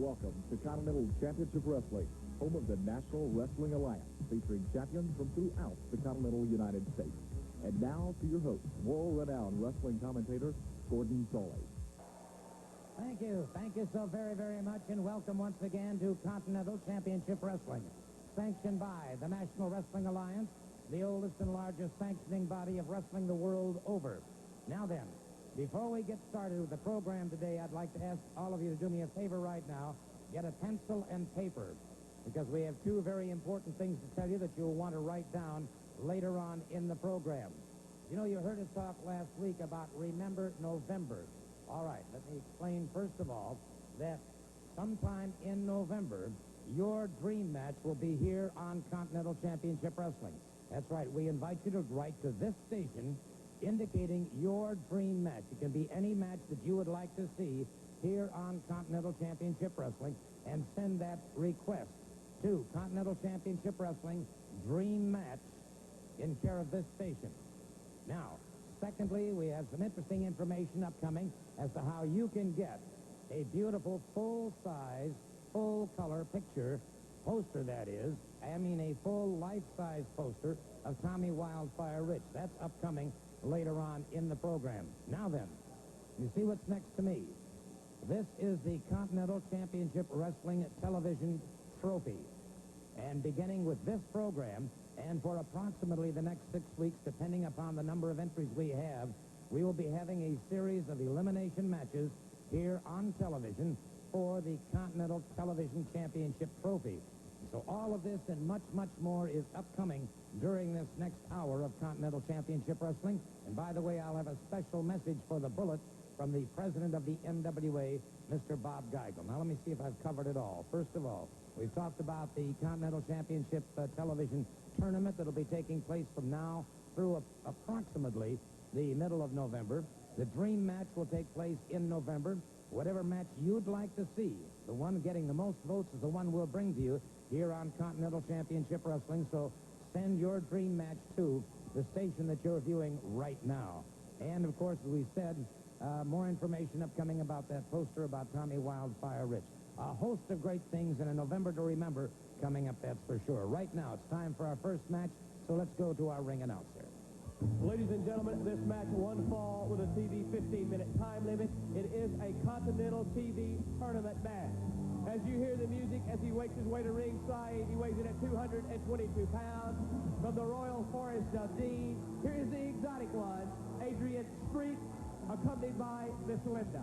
Welcome to Continental Championship Wrestling, home of the National Wrestling Alliance, featuring champions from throughout the continental United States. And now to your host, world-renowned wrestling commentator, Gordon Soley. Thank you. Thank you so very, very much, and welcome once again to Continental Championship Wrestling, sanctioned by the National Wrestling Alliance, the oldest and largest sanctioning body of wrestling the world over. Now then, before we get started with the program today, I'd like to ask all of you to do me a favor right now. Get a pencil and paper, because we have two very important things to tell you that you'll want to write down later on in the program. You know, you heard us talk last week about Remember November. All right, let me explain first of all that sometime in November, your dream match will be here on Continental Championship Wrestling. That's right, we invite you to write to this station indicating your dream match. It can be any match that you would like to see here on Continental Championship Wrestling, and send that request to Continental Championship Wrestling Dream Match in care of this station. Now, secondly, we have some interesting information upcoming as to how you can get a beautiful full-size, full-color picture poster, that is. I mean a full life-size poster of Tommy Wildfire Rich. That's upcoming later on in the program. Now then, you see what's next to me. This is the Continental Championship Wrestling Television Trophy. And beginning with this program, and for approximately the next 6 weeks, depending upon the number of entries we have, we will be having a series of elimination matches here on television for the Continental Television Championship Trophy. So all of this and much, much more is upcoming during this next hour of Continental Championship Wrestling. And by the way, I'll have a special message for the bullet from the president of the NWA, Mr. Bob Geigel. Now, let me see if I've covered it all. First of all, we've talked about the Continental Championship Television Tournament that'll be taking place from now through approximately the middle of November. The dream match will take place in November. Whatever match you'd like to see, the one getting the most votes is the one we'll bring to you here on Continental Championship Wrestling. So send your dream match to the station that you're viewing right now. And, of course, as we said, more information upcoming about that poster about Tommy Wildfire Rich. A host of great things in a November to remember coming up, that's for sure. Right now, it's time for our first match, so let's go to our ring announcer. Ladies and gentlemen, this match one fall with a TV 15-minute time limit. It is a Continental TV tournament match. As you hear the music, as he wakes his way to ringside, he weighs in at 222 pounds. From the Royal Forest of Dean, here is the exotic one, Adrian Street, accompanied by Miss Linda.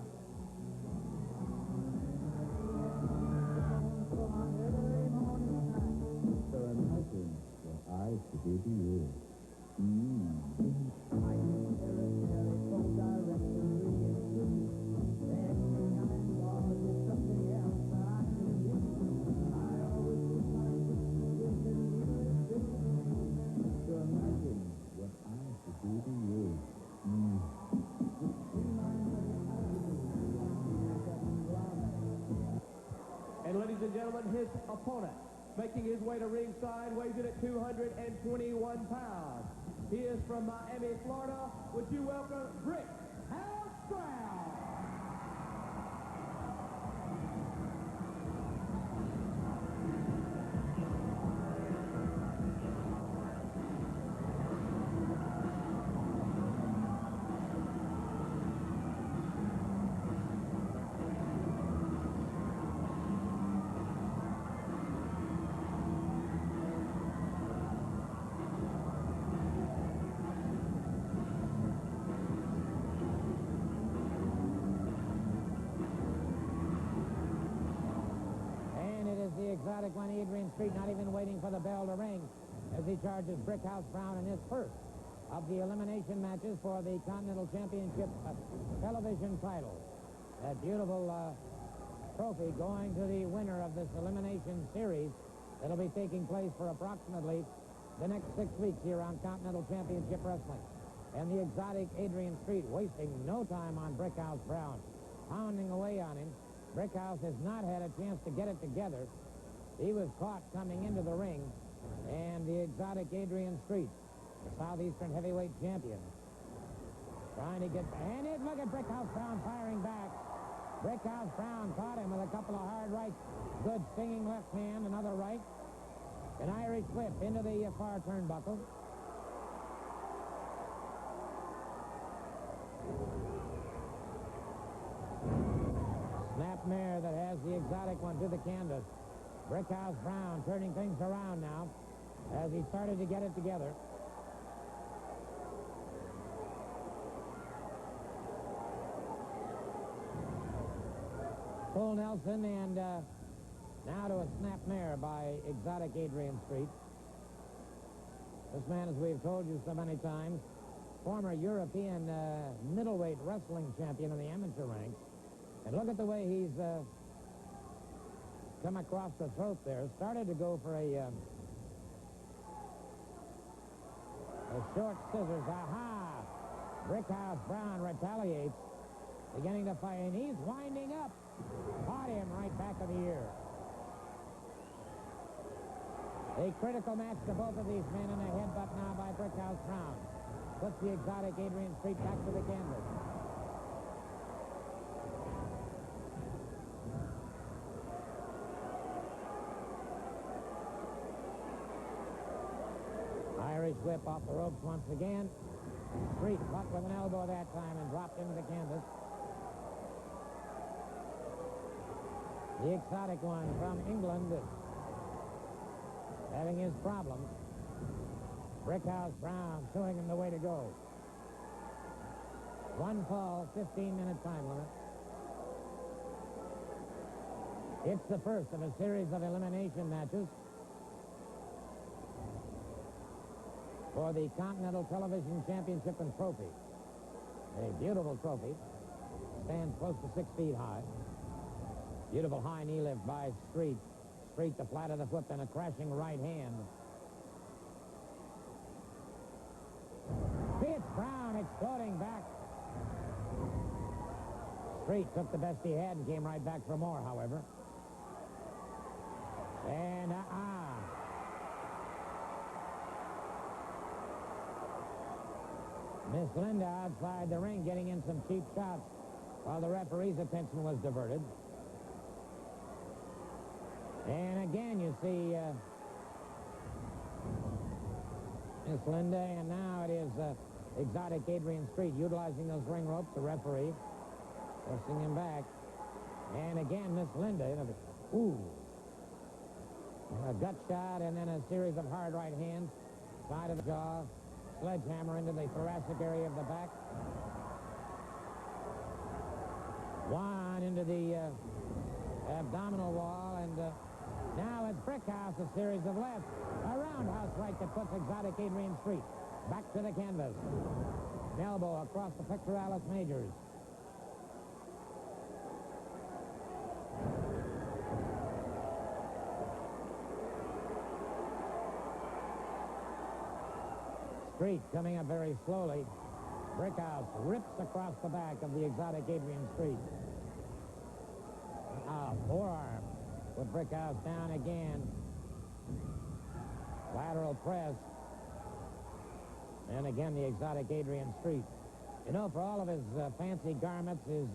So imagine what I should do to you. And ladies and gentlemen, his opponent, making his way to ringside, weighs in at 221 pounds. He is from Miami, Florida. Would you welcome Brickhouse? Exotic one, Adrian Street, not even waiting for the bell to ring as he charges Brickhouse Brown in his first of the elimination matches for the Continental Championship television title. That beautiful trophy going to the winner of this elimination series that'll be taking place for approximately the next 6 weeks here on Continental Championship Wrestling. And the exotic Adrian Street wasting no time on Brickhouse Brown, pounding away on him. Brickhouse has not had a chance to get it together. He was caught coming into the ring, and the exotic Adrian Street, the Southeastern heavyweight champion, trying to get... And look at Brickhouse Brown firing back. Brickhouse Brown caught him with a couple of hard rights. Good stinging left hand, another right. An Irish whip into the far turnbuckle. Snap mare that has the exotic one to the canvas. Brickhouse Brown turning things around now as he started to get it together. Full Nelson and now to a snap mare by exotic Adrian Street. This man, as we've told you so many times, former European middleweight wrestling champion in the amateur ranks. And look at the way he's come across the throat there. Started to go for a short scissors. Aha! Brickhouse Brown retaliates, beginning to fight, and he's winding up. Caught him right back of the ear. A critical match to both of these men, and a headbutt now by Brickhouse Brown. Puts the exotic Adrian Street back to the canvas. Irish whip off the ropes once again. Street caught with an elbow that time and dropped into the canvas. The exotic one from England having his problems. Brickhouse Brown showing him the way to go. One fall, 15-minute time limit. It's the first of a series of elimination matches for the Continental Television Championship and Trophy. A beautiful trophy. Stands close to 6 feet high. Beautiful high knee lift by Street. Street the flat of the foot and a crashing right hand. It's Brown exploding back. Street took the best he had and came right back for more, however. And Miss Linda outside the ring getting in some cheap shots while the referee's attention was diverted. And again, you see Miss Linda, and now it is exotic Adrian Street utilizing those ring ropes, the referee pushing him back. And again, Miss Linda, a gut shot and then a series of hard right hands, side of the jaw, sledgehammer into the thoracic area of the back. One into the abdominal wall, and now it's Brickhouse, a series of lefts. A roundhouse right that puts exotic Adrian Street back to the canvas. An elbow across the pectoralis majors. Street coming up very slowly. Brickhouse rips across the back of the exotic Adrian Street. Forearm with Brickhouse down again. Lateral press. And again, the exotic Adrian Street. You know, for all of his fancy garments, his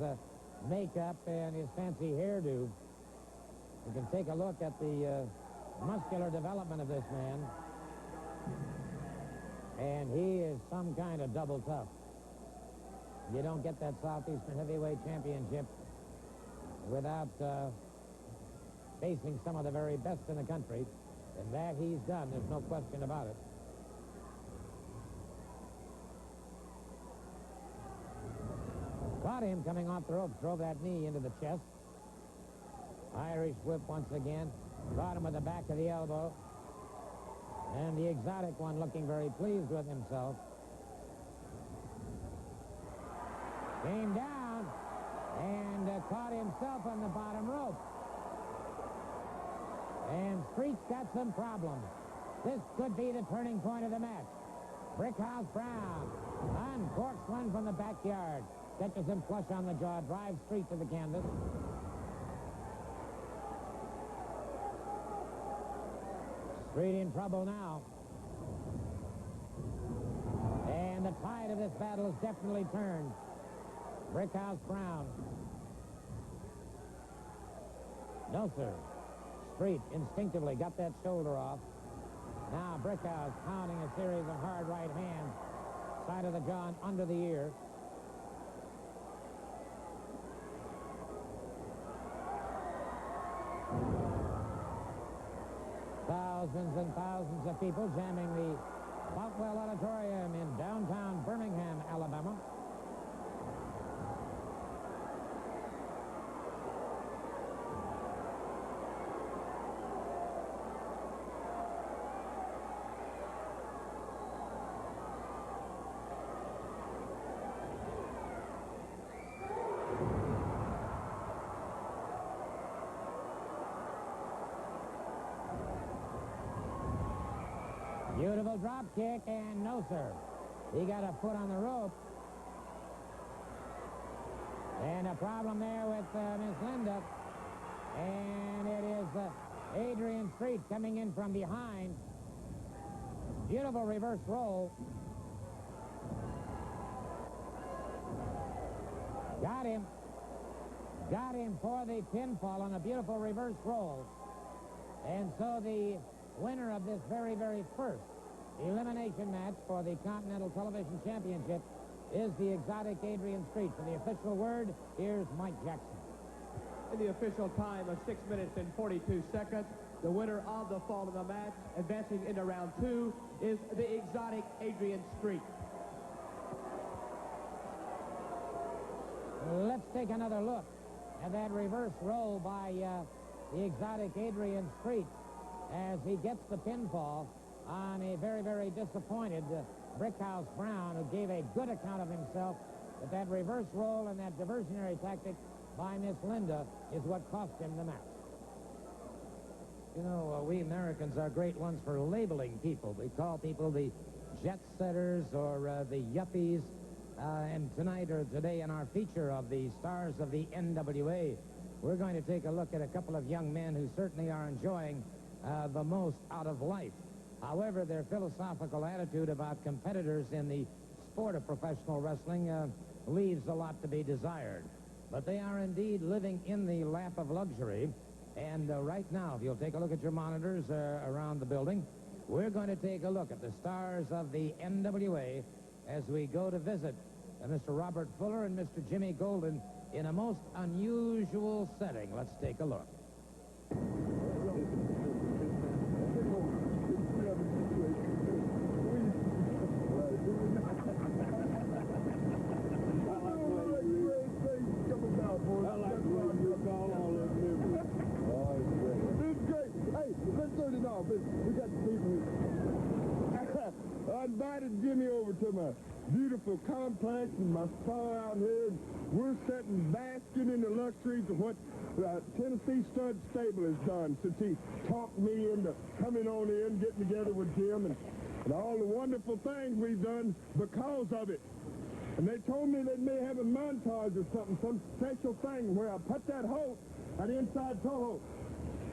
makeup, and his fancy hairdo, you can take a look at the muscular development of this man. And he is some kind of double tough. You don't get that Southeastern Heavyweight Championship without facing some of the very best in the country. And that he's done. There's no question about it. Caught him coming off the ropes, drove that knee into the chest. Irish whip once again. Caught him with the back of the elbow. And the exotic one looking very pleased with himself. Came down and caught himself on the bottom rope. And Street's got some problems. This could be the turning point of the match. Brickhouse Brown uncorks one from the backyard. Catches him flush on the jaw, drives Street to the canvas. Street in trouble now. And the tide of this battle has definitely turned. Brickhouse Brown No, sir. Street instinctively got that shoulder off. Now Brickhouse pounding a series of hard right hands. Side of the jaw and under the ear. Thousands and thousands of people jamming the Boutwell Auditorium in downtown Birmingham, Alabama. Beautiful drop kick, and no, sir. He got a foot on the rope. And a problem there with Miss Linda. And it is Adrian Street coming in from behind. Beautiful reverse roll. Got him. Got him for the pinfall on a beautiful reverse roll. And so the winner of this very, very first elimination match for the Continental Television Championship is the exotic Adrian Street. For the official word, here's Mike Jackson. In the official time of 6 minutes and 42 seconds, the winner of the fall of the match, advancing into round 2, is the exotic Adrian Street. Let's take another look at that reverse roll by the exotic Adrian Street as he gets the pinfall on a very, very disappointed Brickhouse Brown, who gave a good account of himself. But that reverse roll and that diversionary tactic by Miss Linda is what cost him the match. You know, we Americans are great ones for labeling people. We call people the jet setters or the yuppies. And tonight or today in our feature of the stars of the NWA, we're going to take a look at a couple of young men who certainly are enjoying the most out of life. However, their philosophical attitude about competitors in the sport of professional wrestling leaves a lot to be desired. But they are indeed living in the lap of luxury. And right now, if you'll take a look at your monitors around the building, we're going to take a look at the stars of the NWA as we go to visit Mr. Robert Fuller and Mr. Jimmy Golden in a most unusual setting. Let's take a look. I invited Jimmy over to my beautiful complex and my spa out here. We're sitting basking in the luxuries of what Tennessee Stud Stable has done since he talked me into coming on in, getting together with Jim, and all the wonderful things we've done because of it. And they told me they may have a montage or something, some special thing where I put that hole, that inside toe hole.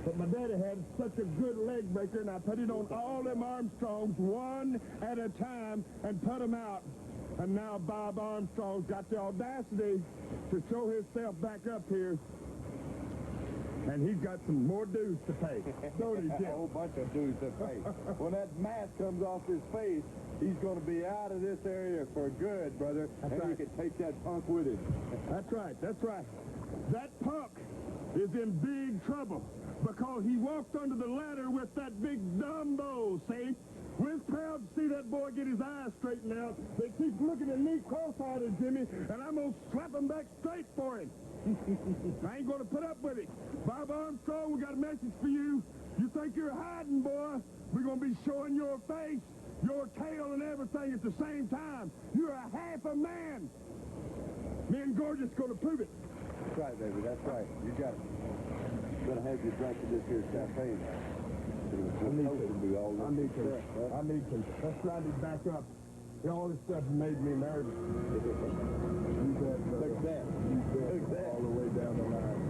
But my daddy had such a good leg breaker, and I put it on all them Armstrongs one at a time and put them out. And now Bob Armstrong's got the audacity to show himself back up here. And he's got some more dues to pay. Don't he, Jim? A whole bunch of dues to pay. When that mask comes off his face, he's going to be out of this area for good, brother. That's and right. you can take that punk with him. That's right, that's right. That punk is in big trouble because he walked under the ladder with that big Dumbo, see? We're proud to see that boy get his eyes straightened out. They keep looking at me cross-eyed, Jimmy, and I'm going to slap him back straight for him. I ain't going to put up with it. Bob Armstrong, we got a message for you. You think you're hiding, boy? We're going to be showing your face, your tail, and everything at the same time. You're a half a man. Me and Gorgeous going to prove it. That's right, baby. That's right. You got it. Going to have you drinking this here champagne. I need to. Let's slide it back up. All this stuff made me nervous. Look at that. Look at that. All the way down the line.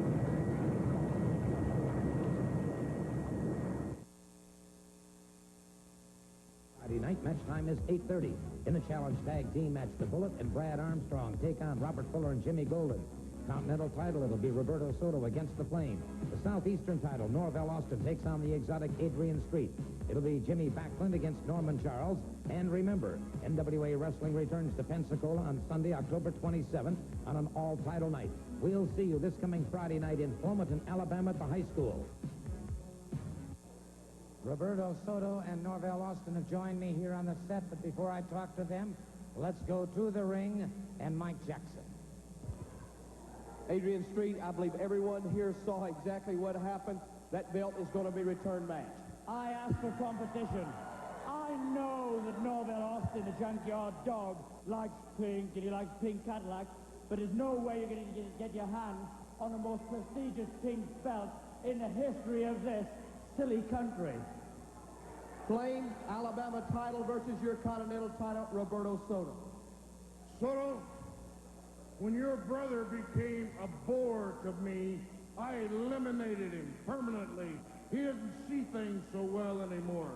Friday night match time is 8:30. In the challenge tag team match, the Bullet and Brad Armstrong take on Robert Fuller and Jimmy Golden. Continental title, it'll be Roberto Soto against the Flame. The Southeastern title, Norvell Austin takes on the exotic Adrian Street. It'll be Jimmy Backlund against Norman Charles. And remember, NWA Wrestling returns to Pensacola on Sunday, October 27th on an all-title night. We'll see you this coming Friday night in Flomaton, Alabama at the high school. Roberto Soto and Norvell Austin have joined me here on the set, but before I talk to them, let's go to the ring and Mike Jackson. Adrian Street, I believe everyone here saw exactly what happened. That belt is going to be returned match. I asked for competition. I know that Norvell Austin, the junkyard dog, likes pink, and he likes pink Cadillacs, but there's no way you're going to get your hands on the most prestigious pink belt in the history of this silly country. Flame, Alabama title versus your Continental title, Roberto Soto. Soto, when your brother became a bore to me, I eliminated him permanently. He doesn't see things so well anymore.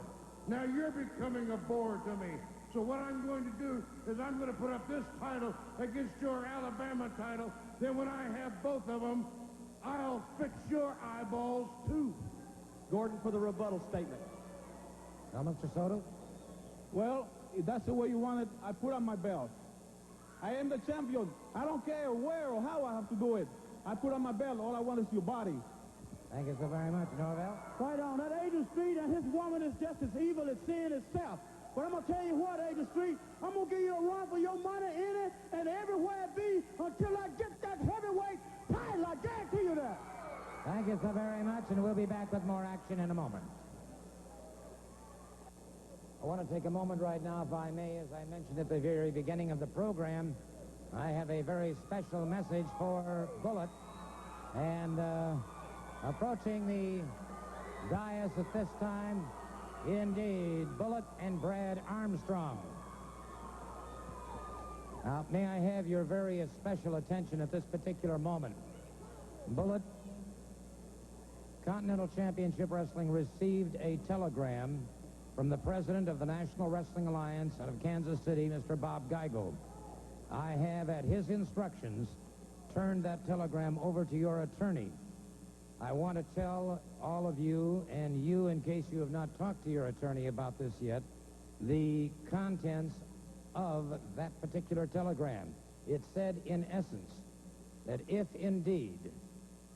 Now you're becoming a bore to me. So what I'm going to do is I'm going to put up this title against your Alabama title. Then when I have both of them, I'll fix your eyeballs too. Gordon for the rebuttal statement. Now, Mr. Soto? Well, if that's the way you want it, I put on my belt. I am the champion. I don't care where or how I have to do it. I put on my belt. All I want is your body. Thank you so very much, Norvell. Right on. That Adrian Street and his woman is just as evil as sin itself. But I'm going to tell you what, Adrian Street, I'm going to give you a run for your money any and everywhere it be until I get that heavyweight title. I guarantee you that. Thank you so very much, and we'll be back with more action in a moment. I want to take a moment right now, if I may, as I mentioned at the very beginning of the program, I have a very special message for Bullet. And approaching the dais at this time, indeed, Bullet and Brad Armstrong. Now, may I have your very special attention at this particular moment? Bullet, Continental Championship Wrestling received a telegram from the president of the National Wrestling Alliance out of Kansas City, Mr. Bob Geigel. I have, at his instructions, turned that telegram over to your attorney. I want to tell all of you, and you, in case you have not talked to your attorney about this yet, the contents of that particular telegram. It said, in essence, that if indeed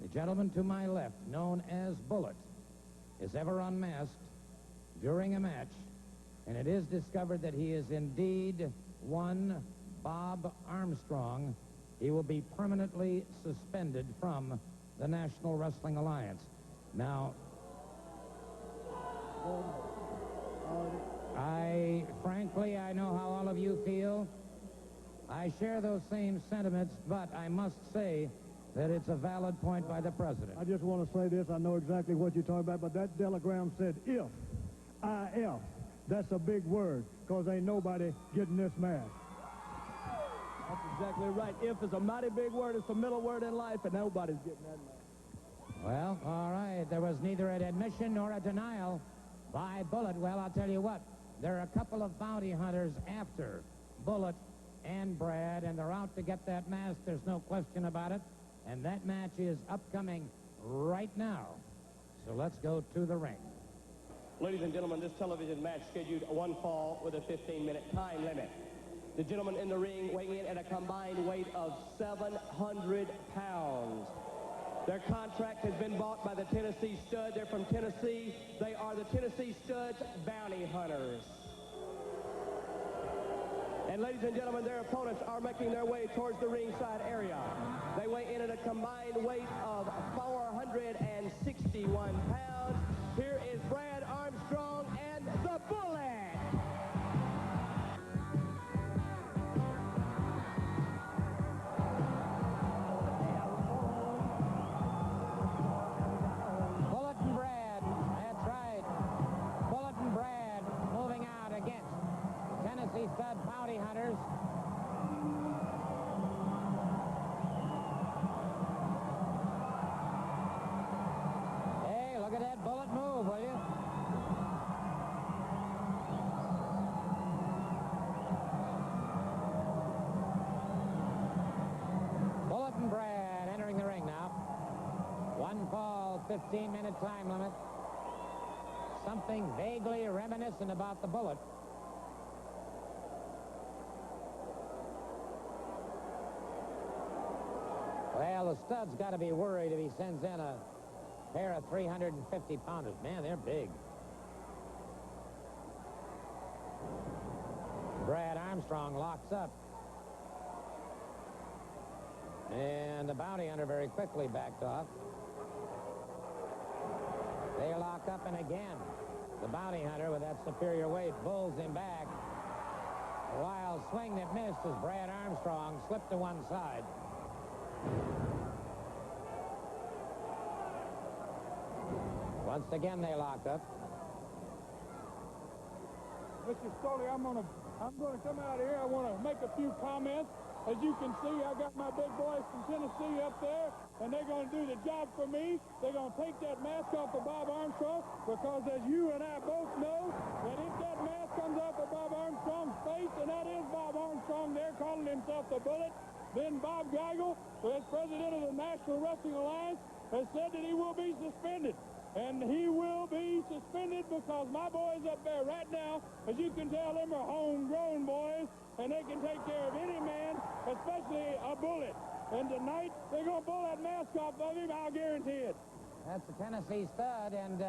the gentleman to my left, known as Bullet, is ever unmasked during a match, and it is discovered that he is indeed one Bob Armstrong, he will be permanently suspended from the National Wrestling Alliance. Now, frankly, I know how all of you feel. I share those same sentiments, but I must say that it's a valid point by the president. I just want to say this. I know exactly what you're talking about, but that telegram said if. I-F. That's a big word, because ain't nobody getting this match. That's exactly right. If is a mighty big word. It's a middle word in life, and nobody's getting that match. Well, all right. There was neither an admission nor a denial by Bullet. Well, I'll tell you what. There are a couple of bounty hunters after Bullet and Brad, and they're out to get that mask. There's no question about it. And that match is upcoming right now. So let's go to the ring. Ladies and gentlemen, this television match scheduled one fall with a 15-minute time limit. The gentleman in the ring weighing in at a combined weight of 700 pounds. Their contract has been bought by the Tennessee Stud. They're from Tennessee. They are the Tennessee Stud's bounty hunters. And ladies and gentlemen, their opponents are making their way towards the ringside area. They weigh in at a combined weight of 461 pounds. Here is Brad Armstrong and the Bullet. Bullet and Brad. That's right. Bullet and Brad moving out against Tennessee Stud bounty hunters. Hey, look at that Bullet move, will you? Bullet and Brad 15-minute time limit. Something vaguely reminiscent about the Bullet. Well, the stud's got to be worried if he sends in a pair of 350-pounders. Man, they're big. Brad Armstrong locks up. And the bounty hunter very quickly backed off. They lock up, and again, the bounty hunter with that superior weight bulls him back. A wild swing that missed as Brad Armstrong slipped to one side. Once again, they lock up. Mr. Stoley, I'm gonna come out here. I want to make a few comments. As you can see, I got my big boys from Tennessee up there, and they're going to do the job for me. They're going to take that mask off of Bob Armstrong, because as you and I both know, that if that mask comes off of Bob Armstrong's face, and that is Bob Armstrong there calling himself the Bullet, then Bob Geigel, as president of the National Wrestling Alliance, has said that he will be suspended. And he will be suspended because my boys up there right now, as you can tell, them are homegrown boys, and they can take care of any man, especially a Bullet. And tonight, they're going to pull that mask off of him, I'll guarantee it. That's the Tennessee stud, and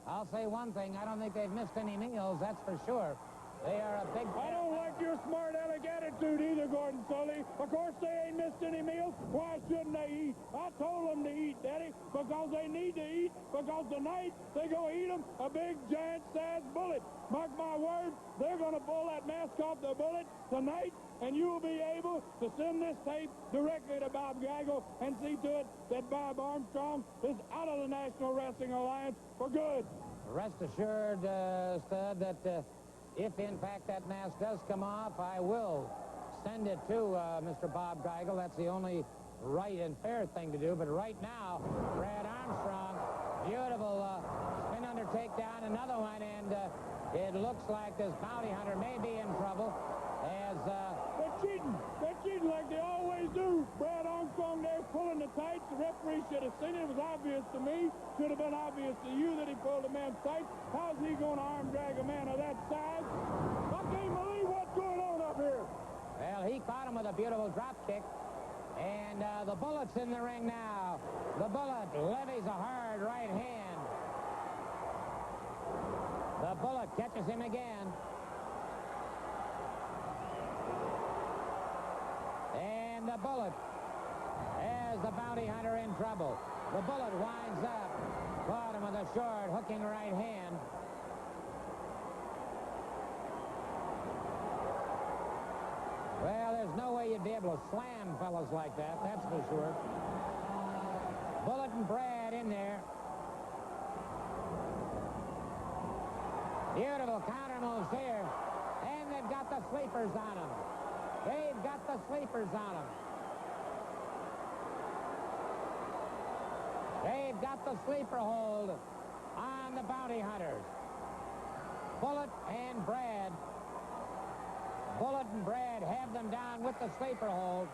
I'll say one thing. I don't think they've missed any meals, that's for sure. They are a big... I don't like your smart aleck attitude either, Gordon Sully. Of course they ain't missed any meals. Why shouldn't they eat? I told them to eat, Daddy, because they need to eat, because tonight they're going to eat them a big, giant-sized Bullet. Mark my words, they're going to pull that mask off the Bullet tonight, and you will be able to send this tape directly to Bob Geigel and see to it that Bob Armstrong is out of the National Wrestling Alliance for good. Rest assured, stud, that... if, in fact, that mask does come off, I will send it to Mr. Bob Geigel. That's the only right and fair thing to do. But right now, Brad Armstrong, beautiful spin under takedown, another one, and it looks like this bounty hunter may be in trouble as... They're cheating. They're cheating like they always do. Brad Armstrong there pulling the tights. The referee should have seen it. It was obvious to me. Should have been obvious to you that he pulled a man's tights. How's he going to arm drag a man of that size? I can't believe what's going on up here. Well, he caught him with a beautiful drop kick. And the Bullet's in the ring now. The Bullet levies a hard right hand. The Bullet catches him again. And the Bullet has the bounty hunter in trouble. The Bullet winds up. Caught him with a short, hooking right hand. Well, there's no way you'd be able to slam fellas like that, that's for sure. Bullet and Brad in there. Beautiful counter moves here. And they've got the sleepers on them. They've got the sleepers on them. They've got the sleeper hold on the bounty hunters. Bullet and Brad. Bullet and Brad have them down with the sleeper hold.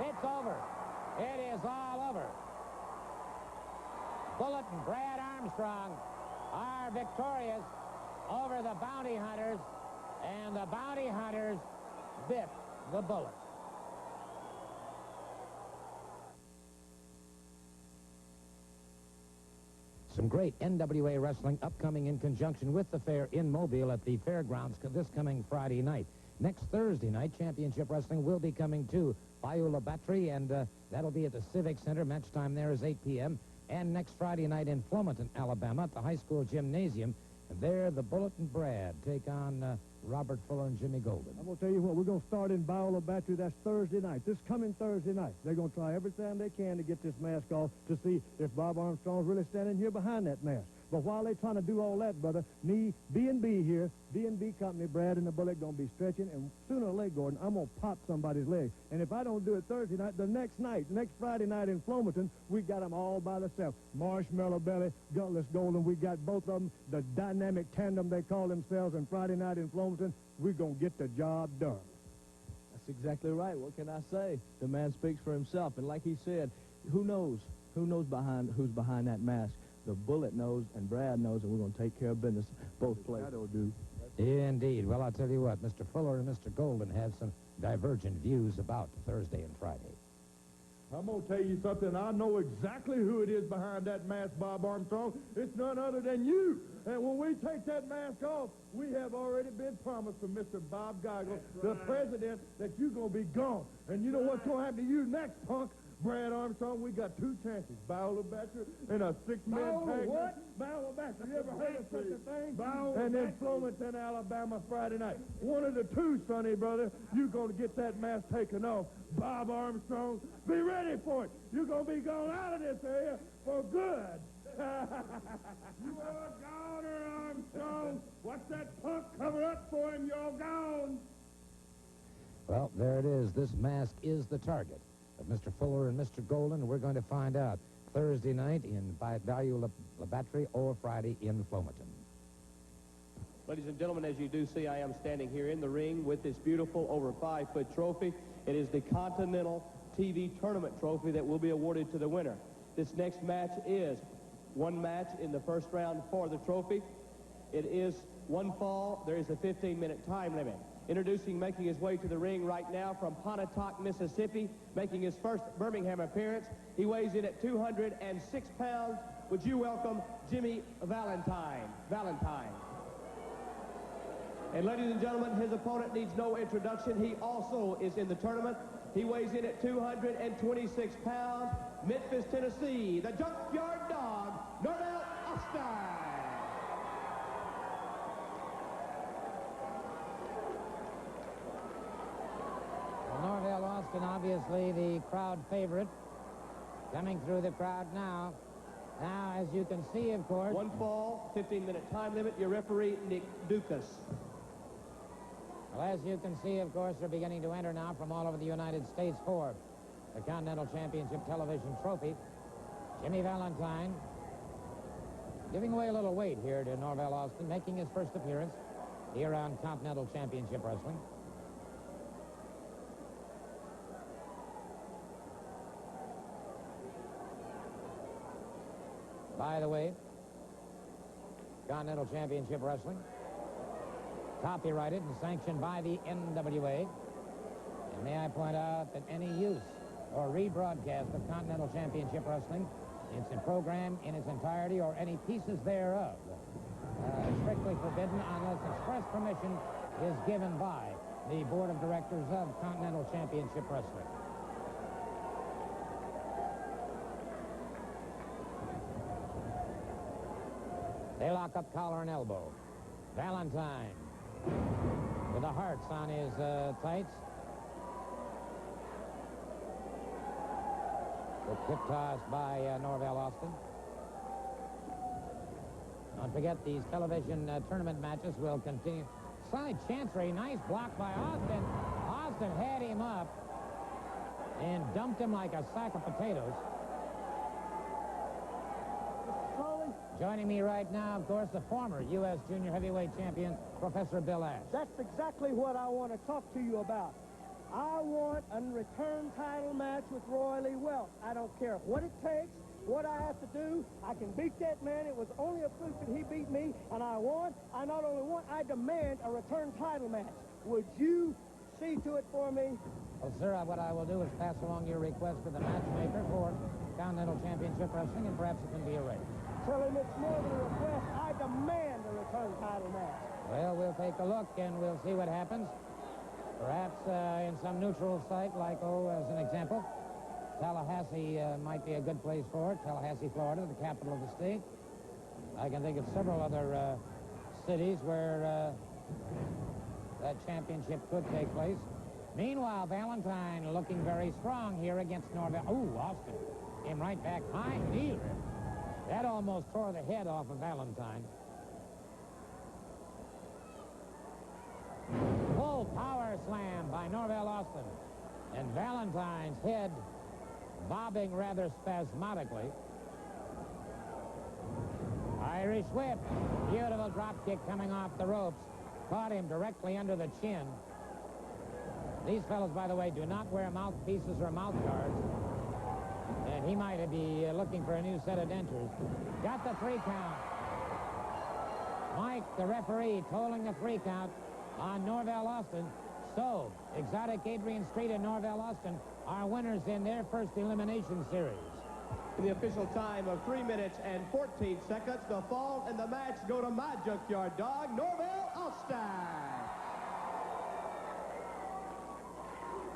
It's over. It is all over. Bullet and Brad Armstrong are victorious over the bounty hunters, and the bounty hunters bit the Bullet. Some great NWA wrestling upcoming in conjunction with the fair in Mobile at the fairgrounds this coming Friday night. Next Thursday night, championship wrestling will be coming to Beulah Battery, and that'll be at the Civic Center. Match time there is 8 p.m. And next Friday night in Flomaton, Alabama, at the high school gymnasium. And there, the Bullet and Brad take on Robert Fuller and Jimmy Golden. I'm going to tell you what, we're going to start in Beulah Battery. That's Thursday night, this coming Thursday night. They're going to try everything they can to get this mask off to see if Bob Armstrong's really standing here behind that mask. But while they're trying to do all that, brother, me, B&B here, B&B Company, Brad and the Bullet going to be stretching, and sooner or later, Gordon, I'm going to pop somebody's leg. And if I don't do it Thursday night, the next Friday night in Flomaton, we got them all by themselves. Marshmallow Belly, Gutless Golden, we got both of them, the dynamic tandem they call themselves, and Friday night in Flomaton, we're going to get the job done. That's exactly right. What can I say? The man speaks for himself. And like he said, who knows? Who's behind that mask? The bullet knows, and Brad knows, and we're going to take care of business both places. Do. Indeed. Well, I'll tell you what, Mr. Fuller and Mr. Golden have some divergent views about Thursday and Friday. I'm going to tell you something. I know exactly who it is behind that mask, Bob Armstrong. It's none other than you. And when we take that mask off, we have already been promised from Mr. Bob Geigel, the president, that you're going to be gone. And you know what's going to happen to you next, punk? Brad Armstrong, we got 2 chances. Battle of Batcher and a 6-man tag. What? Battle of Batcher. You ever heard of such a thing? And then Flomaton, Alabama, Friday night. One of the 2, Sonny, brother. You're going to get that mask taken off. Bob Armstrong, be ready for it. You're going to be gone out of this area for good. You are a goner, Armstrong. What's that punk cover up for him? You're gone. Well, there it is. This mask is the target of Mr. Fuller and Mr. Golden. We're going to find out Thursday night in Bayou La Batterie or Friday in Flomaton. Ladies and gentlemen, as you do see, I am standing here in the ring with this beautiful over 5-foot trophy. It is the Continental TV Tournament trophy that will be awarded to the winner. This next match is one match in the first round for the trophy. It is one fall. There is a 15-minute time limit. Introducing, making his way to the ring right now from Pontotoc, Mississippi, making his first Birmingham appearance. He weighs in at 206 pounds. Would you welcome Jimmy Valentine? And ladies and gentlemen, his opponent needs no introduction. He also is in the tournament. He weighs in at 226 pounds. Memphis, Tennessee, the Junkyard Dog, Norvell Austin. Norvell Austin, obviously the crowd favorite, coming through the crowd now. Now, as you can see, of course... One fall, 15-minute time limit. Your referee, Nick Dukas. Well, as you can see, of course, they're beginning to enter now from all over the United States for the Continental Championship Television Trophy. Jimmy Valentine giving away a little weight here to Norvell Austin, making his first appearance here on Continental Championship Wrestling. By the way, Continental Championship Wrestling, copyrighted and sanctioned by the NWA. And may I point out that any use or rebroadcast of Continental Championship Wrestling, it's a program in its entirety or any pieces thereof, is strictly forbidden unless express permission is given by the Board of Directors of Continental Championship Wrestling. They lock up collar and elbow. Valentine with the hearts on his tights. The tip toss by Norvell Austin. Don't forget, these television tournament matches will continue. Side Chancery, nice block by Austin. Austin had him up and dumped him like a sack of potatoes. Joining me right now, of course, the former U.S. Junior Heavyweight Champion, Professor Bill Ash. That's exactly what I want to talk to you about. I want a return title match with Roy Lee Welch. I don't care what it takes, what I have to do. I can beat that man. It was only a fluke that he beat me, and I won. I not only want, I demand a return title match. Would you see to it for me? Well, sir, what I will do is pass along your request to the matchmaker for Continental Championship Wrestling, and perhaps it can be arranged. Tell him it's more than a request. I demand a return title match. Well, we'll take a look, and we'll see what happens. Perhaps in some neutral site, like, as an example, Tallahassee might be a good place for it. Tallahassee, Florida, the capital of the state. I can think of several other cities where that championship could take place. Meanwhile, Valentine looking very strong here against Norvell. Ooh, Austin came right back. High knee. That almost tore the head off of Valentine. Full power slam by Norvell Austin. And Valentine's head bobbing rather spasmodically. Irish whip. Beautiful drop kick coming off the ropes. Caught him directly under the chin. These fellows, by the way, do not wear mouthpieces or mouth guards. And he might be looking for a new set of dentures. Got the 3 count. Mike, the referee, tolling the 3 count on Norvell Austin. So, Exotic Adrian Street and Norvell Austin are winners in their first elimination series. The official time of 3 minutes and 14 seconds. The fall and the match go to my junkyard dog, Norvell Austin.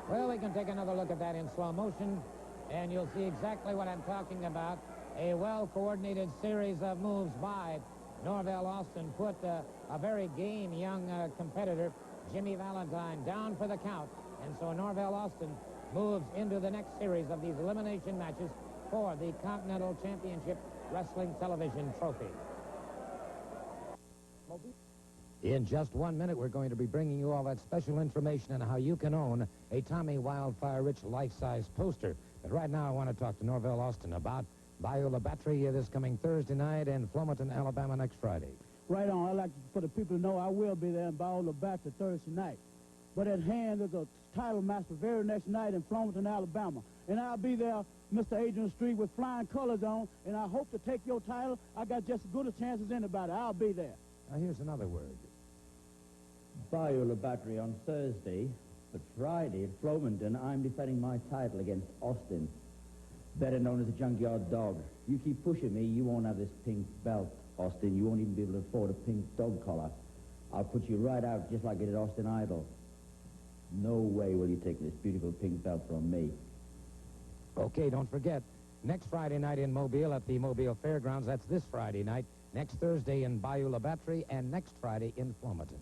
Well, we can take another look at that in slow motion, and you'll see exactly what I'm talking about. A well-coordinated series of moves by Norvell Austin put a very game young competitor, Jimmy Valentine, down for the count. And so Norvell Austin moves into the next series of these elimination matches for the Continental Championship Wrestling Television Trophy. In just 1 minute, we're going to be bringing you all that special information on how you can own a Tommy Wildfire Rich life-size poster. But right now, I want to talk to Norvell Austin about Bayou La Batterie this coming Thursday night and Flomaton, Alabama next Friday. Right on. I'd like for the people to know I will be there in Bayou La Batterie Thursday night. But at hand is a title match the very next night in Flomaton, Alabama. And I'll be there, Mr. Adrian Street, with flying colors on, and I hope to take your title. I got just as good a chance as anybody. I'll be there. Now, here's another word. Bayou La Batterie on Thursday, but Friday at Flomaton, I'm defending my title against Austin, better known as the Junkyard Dog. You keep pushing me, you won't have this pink belt, Austin. You won't even be able to afford a pink dog collar. I'll put you right out just like I did Austin Idol. No way will you take this beautiful pink belt from me. Okay, don't forget, next Friday night in Mobile at the Mobile Fairgrounds, that's this Friday night, next Thursday in Bayou La Batterie, and next Friday in Flomaton.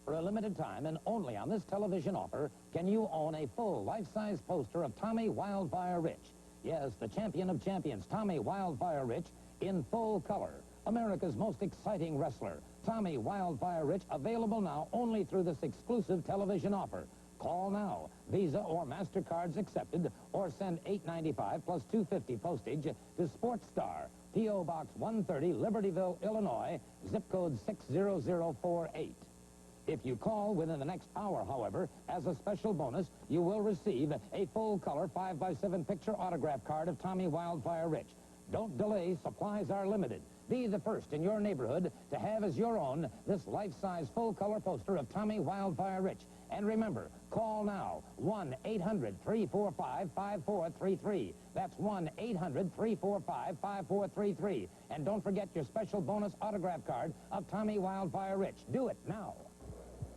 For a limited time, and only on this television offer, can you own a full life-size poster of Tommy Wildfire Rich. Yes, the champion of champions, Tommy Wildfire Rich, in full color. America's most exciting wrestler, Tommy Wildfire Rich, available now only through this exclusive television offer. Call now. Visa or MasterCards accepted, or send $8.95 plus $2.50 postage to Sports Star, P.O. Box 130, Libertyville, Illinois, zip code 60048. If you call within the next hour, however, as a special bonus, you will receive a full-color 5x7 picture autograph card of Tommy Wildfire Rich. Don't delay. Supplies are limited. Be the first in your neighborhood to have as your own this life-size full-color poster of Tommy Wildfire Rich. And remember, call now, 1-800-345-5433. That's 1-800-345-5433. And don't forget your special bonus autograph card of Tommy Wildfire Rich. Do it now.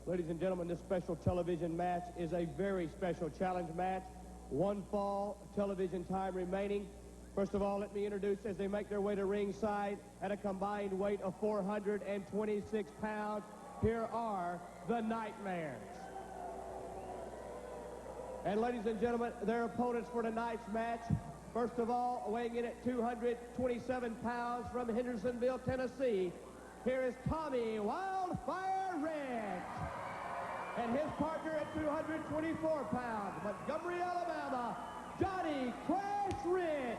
Ladies and gentlemen, this special television match is a very special challenge match. 1 fall, television time remaining. First of all, let me introduce, as they make their way to ringside at a combined weight of 426 pounds, here are the Nightmares. And ladies and gentlemen, their opponents for tonight's match, first of all, weighing in at 227 pounds from Hendersonville, Tennessee, here is Tommy Wildfire Rich. And his partner at 224 pounds, Montgomery, Alabama, Johnny Crash Rich.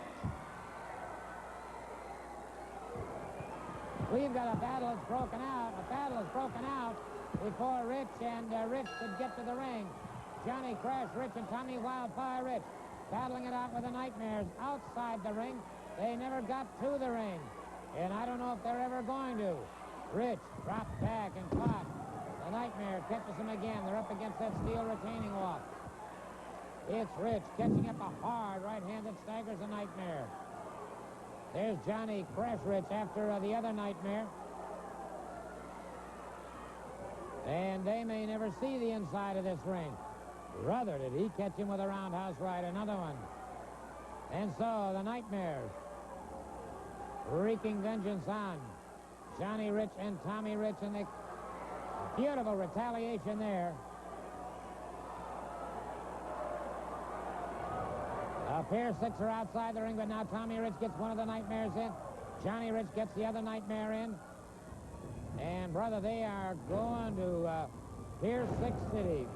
We've got a battle that's broken out. A battle is broken out before Rich and Rich could get to the ring. Johnny Crash Rich and Tommy Wildfire Rich battling it out with the Nightmares outside the ring. They never got to the ring, and I don't know if they're ever going to. Rich drops back and caught. The Nightmare catches him again. They're up against that steel retaining wall. It's Rich catching up a hard right hand that staggers the Nightmare. There's Johnny Crash Rich after the other Nightmare. And they may never see the inside of this ring. Brother, did he catch him with a roundhouse right? Another one. And so the Nightmares wreaking vengeance on Johnny Rich and Tommy Rich, and the beautiful retaliation there. A pair of 6 are outside the ring, but now Tommy Rich gets one of the Nightmares in. Johnny Rich gets the other Nightmare in. And, brother, they are going to Pier 6 City.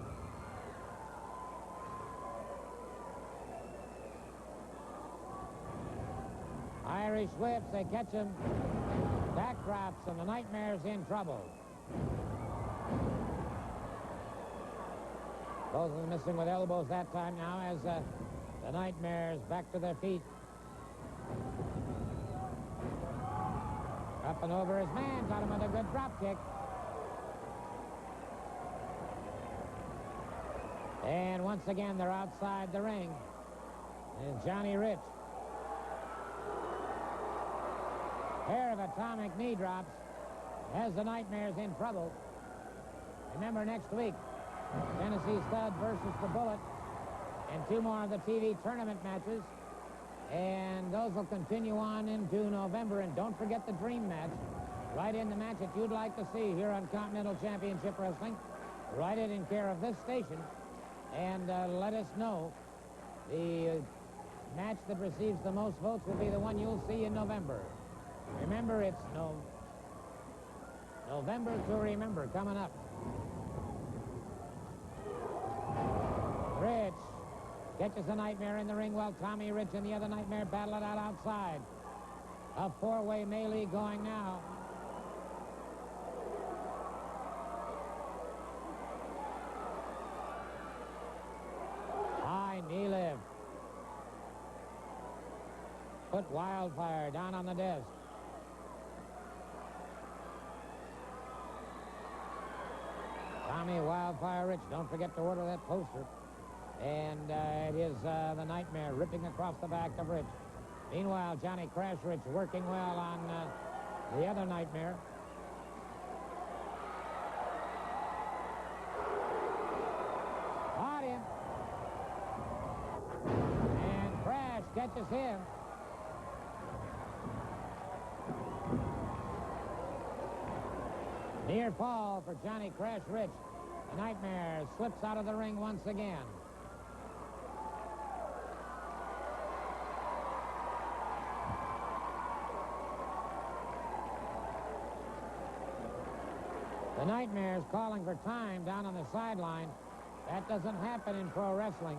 Irish whips, they catch him. Backdrops, and the Nightmare's in trouble. Both of them missing with elbows that time now as the Nightmares back to their feet. Up and over his man, got him with a good drop kick. And once again, they're outside the ring. And Johnny Rich. Pair of atomic knee drops has the Nightmares in trouble. Remember, next week, Tennessee Stud versus the Bullet, and 2 more of the TV tournament matches. And those will continue on into November. And don't forget the dream match. Write in the match that you'd like to see here on Continental Championship Wrestling. Write it in care of this station. And let us know. The match that receives the most votes will be the one you'll see in November. Remember, it's November to remember coming up. Rich catches the Nightmare in the ring while Tommy Rich and the other Nightmare battle it out outside. A 4-way melee going now. High knee lift. Put Wildfire down on the desk. Tommy Wildfire Rich, don't forget to order that poster. And it is the Nightmare ripping across the back of Rich. Meanwhile, Johnny Crash Rich working well on the other Nightmare. Caught him. And Crash catches him. Near fall for Johnny Crash Rich. The Nightmare slips out of the ring once again. The Nightmare's calling for time down on the sideline. That doesn't happen in pro wrestling.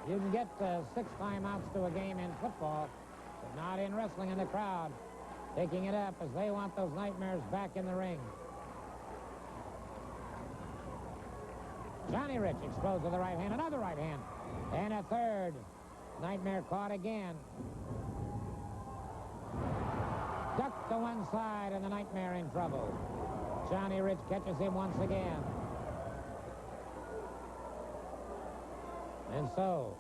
You can get 6 timeouts to a game in football, but not in wrestling. In the crowd taking it up as they want those Nightmares back in the ring. Johnny Rich explodes with the right hand, another right hand, and a third. Nightmare caught again. Ducked to one side, and the Nightmare in trouble. Johnny Rich catches him once again. And so,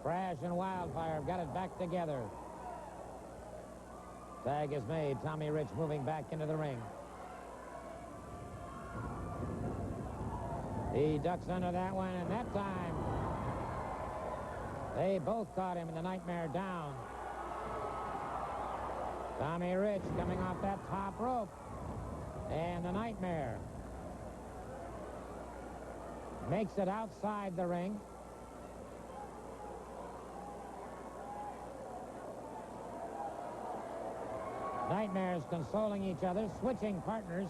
Crash and Wildfire have got it back together. Tag is made. Tommy Rich moving back into the ring. He ducks under that one, and that time they both caught him, and the Nightmare down. Tommy Rich coming off that top rope, and the Nightmare makes it outside the ring. Nightmares consoling each other, switching partners.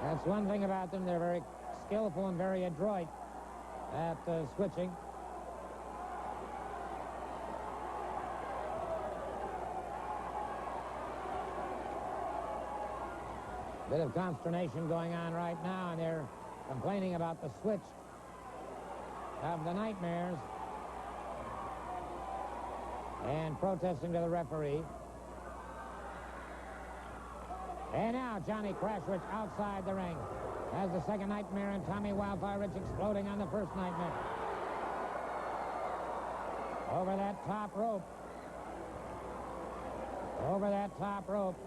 That's one thing about them. They're very skillful and very adroit at switching. Bit of consternation going on right now, and they're complaining about the switch of the Nightmares and protesting to the referee. And now Johnny Crash Rich outside the ring as the second Nightmare and Tommy Wildfire Rich exploding on the first Nightmare. Over that top rope. Over that top rope.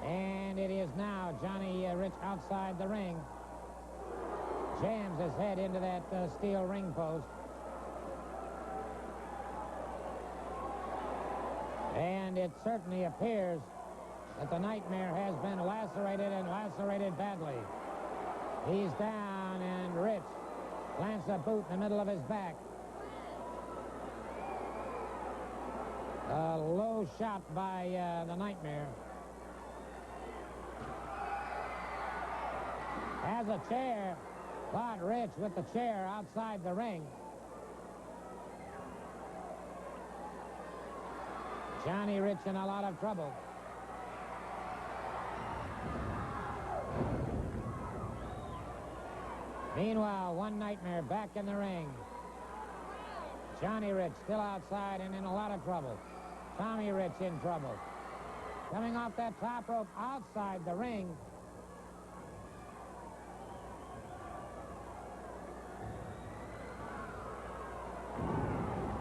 And it is now Johnny Rich outside the ring. Jams his head into that steel ring post. And it certainly appears that the Nightmare has been lacerated and lacerated badly. He's down, and Rich plants a boot in the middle of his back. A low shot by the Nightmare. Has a chair. Caught Rich with the chair outside the ring. Johnny Rich in a lot of trouble. Meanwhile, one Nightmare back in the ring. Johnny Rich still outside and in a lot of trouble. Tommy Rich in trouble. Coming off that top rope outside the ring.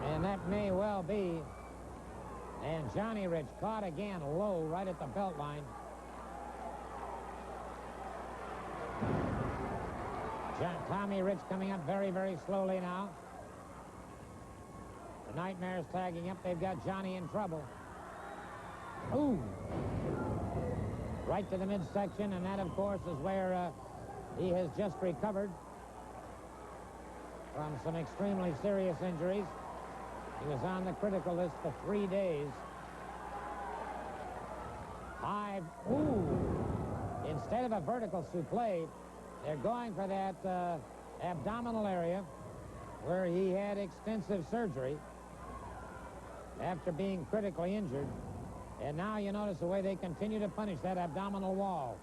And that may well be. And Johnny Rich caught again low right at the belt line. Tommy Rich coming up very, very slowly now. The Nightmare's tagging up. They've got Johnny in trouble. Ooh. Right to the midsection, and that, of course, is where he has just recovered from some extremely serious injuries. He was on the critical list for 3 days. Instead of a vertical suplex, they're going for that abdominal area where he had extensive surgery after being critically injured. And now you notice the way they continue to punish that abdominal wall.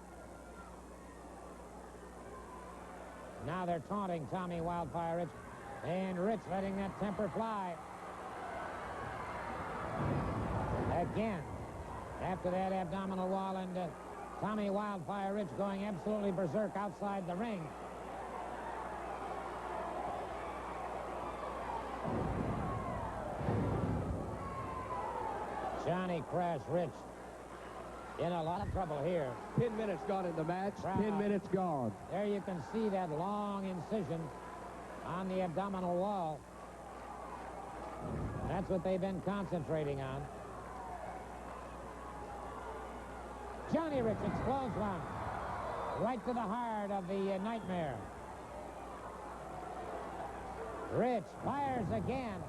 Now they're taunting Tommy Wildfire Rich. And Rich letting that temper fly. Again, after that abdominal wall, and Tommy Wildfire Rich going absolutely berserk outside the ring. Johnny Crash Rich in a lot of trouble here. 10 minutes gone in the match. 10 minutes gone. There you can see that long incision on the abdominal wall. That's what they've been concentrating on. Johnny Rich explodes one right to the heart of the Nightmare. Rich fires again.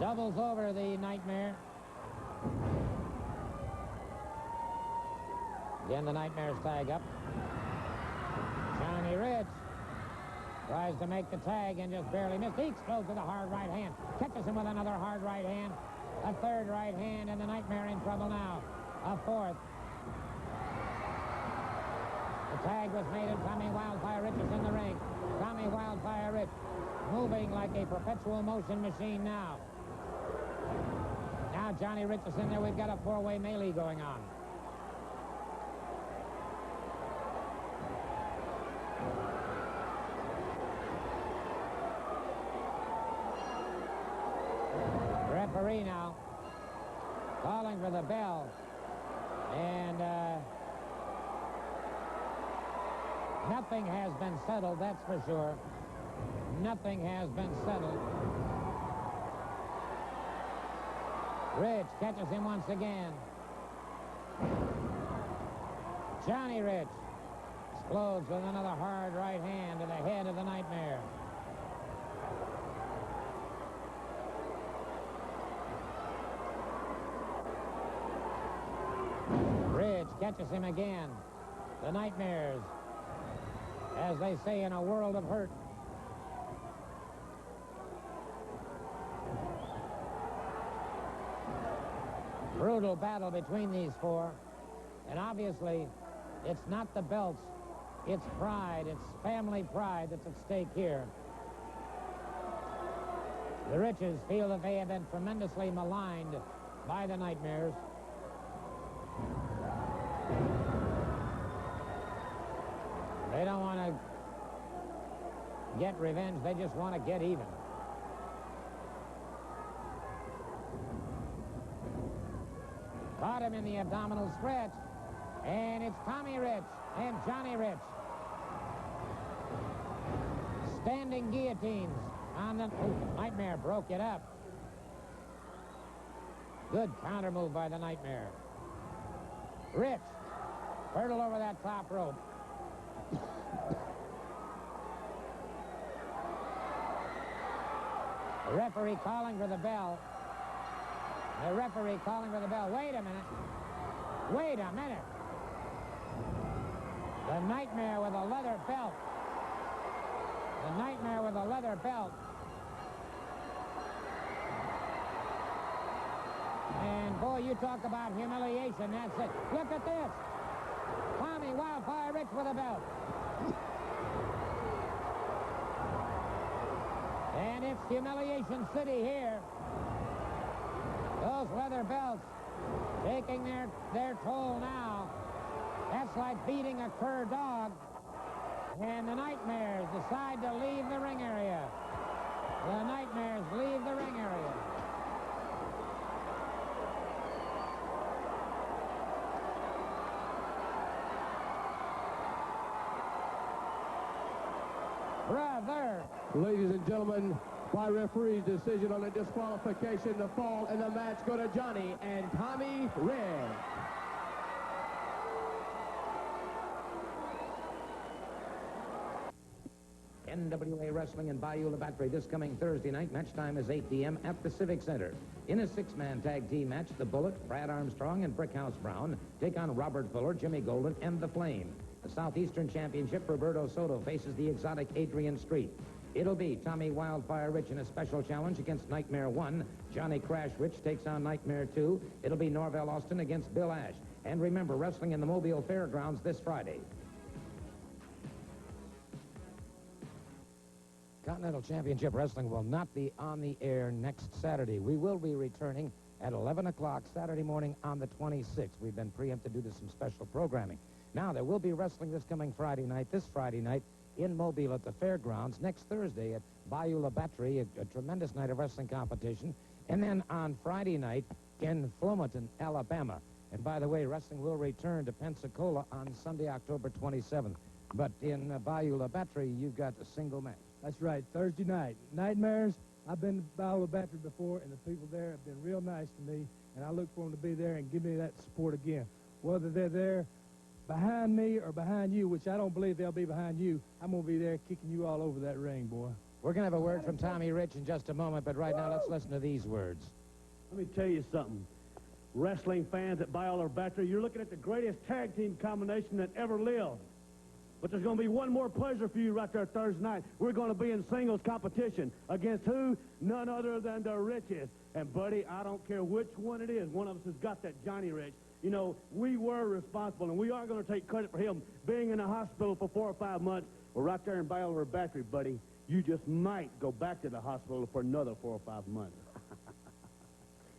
Doubles over the Nightmare. Again, the Nightmares tag up. Johnny Rich tries to make the tag and just barely missed. He explodes with a hard right hand. Catches him with another hard right hand. A third right hand, and the Nightmare in trouble now. A fourth. The tag was made, and Tommy Wildfire Rich is in the ring. Tommy Wildfire Rich moving like a perpetual motion machine now. Now Johnny Rich is in there. We've got a four-way melee going on. Referee now calling for the bell. And nothing has been settled, that's for sure. Nothing has been settled. Rich catches him once again. Johnny Rich explodes with another hard right hand to the head of the Nightmare. Rich catches him again. The Nightmares, as they say, in a world of hurt. Brutal battle between these four. And obviously, it's not the belts. It's pride. It's family pride that's at stake here. The Riches feel that they have been tremendously maligned by the Nightmares. They don't want to get revenge. They just want to get even. Caught him in the abdominal stretch. And it's Tommy Rich and Johnny Rich. Standing guillotines on the... Oh, Nightmare broke it up. Good counter move by the Nightmare. Rich hurdled over that top rope. The referee calling for the bell. The referee calling for the bell. Wait a minute. Wait a minute. The Nightmare with a leather belt. The Nightmare with a leather belt. And, boy, you talk about humiliation. That's it. Look at this. Tommy Wildfire Rich with a belt. And it's Humiliation City here. Those leather belts taking their toll now. That's like beating a cur dog. And the Nightmares decide to leave the ring area. The Nightmares leave the ring area. Brother. Ladies and gentlemen, by referee's decision on the disqualification, the fall in the match go to Johnny and Tommy Red. NWA Wrestling in Bayou-La Battery this coming Thursday night. Match time is 8 p.m. at the Civic Center. In a six-man tag team match, the Bullet, Brad Armstrong, and Brickhouse Brown take on Robert Fuller, Jimmy Golden, and The Flame. The Southeastern Championship, Roberto Soto faces the exotic Adrian Street. It'll be Tommy Wildfire Rich in a special challenge against Nightmare 1. Johnny Crash Rich takes on Nightmare 2. It'll be Norvell Austin against Bill Ash. And remember, wrestling in the Mobile Fairgrounds this Friday. Continental Championship Wrestling will not be on the air next Saturday. We will be returning at 11 o'clock Saturday morning on the 26th. We've been preempted due to some special programming. Now, there will be wrestling this coming Friday night, in Mobile at the Fairgrounds. Next Thursday at Bayou-La Battery, a tremendous night of wrestling competition. And then on Friday night in Flomaton, Alabama. And by the way, wrestling will return to Pensacola on Sunday, October 27th. But in Bayou-La Battery, you've got a single match. That's right, Thursday night. Nightmares, I've been to Bayou-La Battery before, and the people there have been real nice to me, and I look for them to be there and give me that support again. Whether they're there behind me or behind you, which I don't believe they'll be behind you, I'm going to be there kicking you all over that ring, boy. We're going to have a word from Tommy Rich in just a moment, but right now let's listen to these words. Let me tell you something. Wrestling fans at Bayou-La Battery, you're looking at the greatest tag team combination that ever lived. But there's going to be one more pleasure for you right there Thursday night. We're going to be in singles competition. Against who? None other than the Riches. And, buddy, I don't care which one it is. One of us has got that Johnny Rich. You know, we were responsible, and we aren't going to take credit for him being in the hospital for 4 or 5 months. Well, right there in Bayou-La Battery, buddy, you just might go back to the hospital for another 4 or 5 months.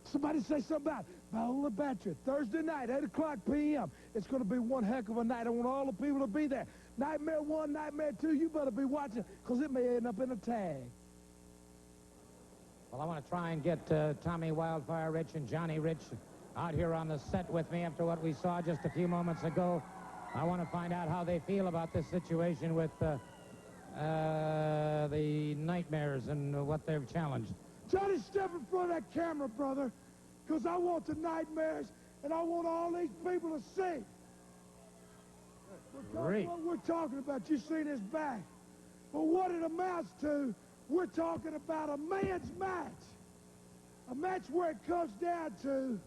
Somebody say something about Bayou-La Battery, Thursday night, 8 o'clock p.m. It's going to be one heck of a night. I want all the people to be there. Nightmare 1, Nightmare 2, you better be watching, because it may end up in a tag. Well, I want to try and get Tommy Wildfire Rich and Johnny Rich out here on the set with me after what we saw just a few moments ago. I want to find out how they feel about this situation with the Nightmares and what they've challenged. Johnny, step in front of that camera, brother, because I want the Nightmares, and I want all these people to see. Great. What we're talking about, you seen his back. But what it amounts to, we're talking about a man's match. A match where it comes down to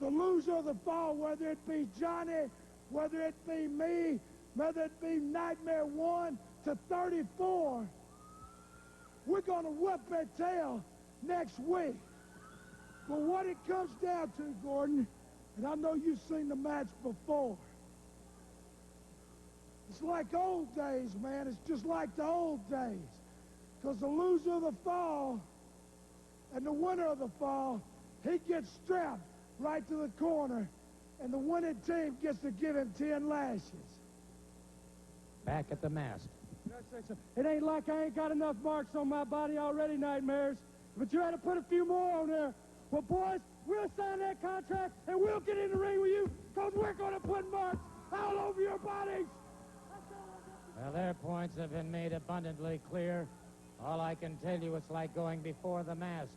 the loser of the fall, whether it be Johnny, whether it be me, whether it be Nightmare 1 to 34. We're going to whip their tail next week. But what it comes down to, Gordon, and I know you've seen the match before, it's like old days, man. It's just like the old days. Because the loser of the fall and the winner of the fall, he gets strapped right to the corner, and the winning team gets to give him 10 lashes. Back at the mast. It ain't like I ain't got enough marks on my body already, Nightmares. But you had to put a few more on there. Well, boys, we'll sign that contract, and we'll get in the ring with you, because we're going to put marks all over your bodies. Well, their points have been made abundantly clear. All I can tell you, it's like going before the mast.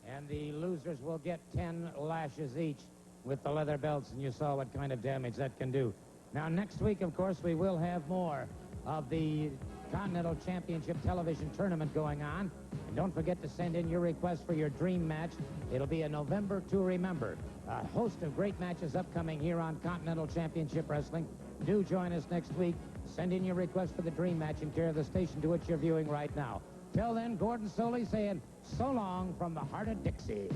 And the losers will get 10 lashes each with the leather belts, and you saw what kind of damage that can do. Now, next week, of course, we will have more of the Continental Championship Television Tournament going on. And don't forget to send in your request for your dream match. It'll be a November to remember. A host of great matches upcoming here on Continental Championship Wrestling. Do join us next week. Send in your request for the dream match in care of the station to which you're viewing right now. Till then, Gordon Soley saying so long from the heart of Dixie.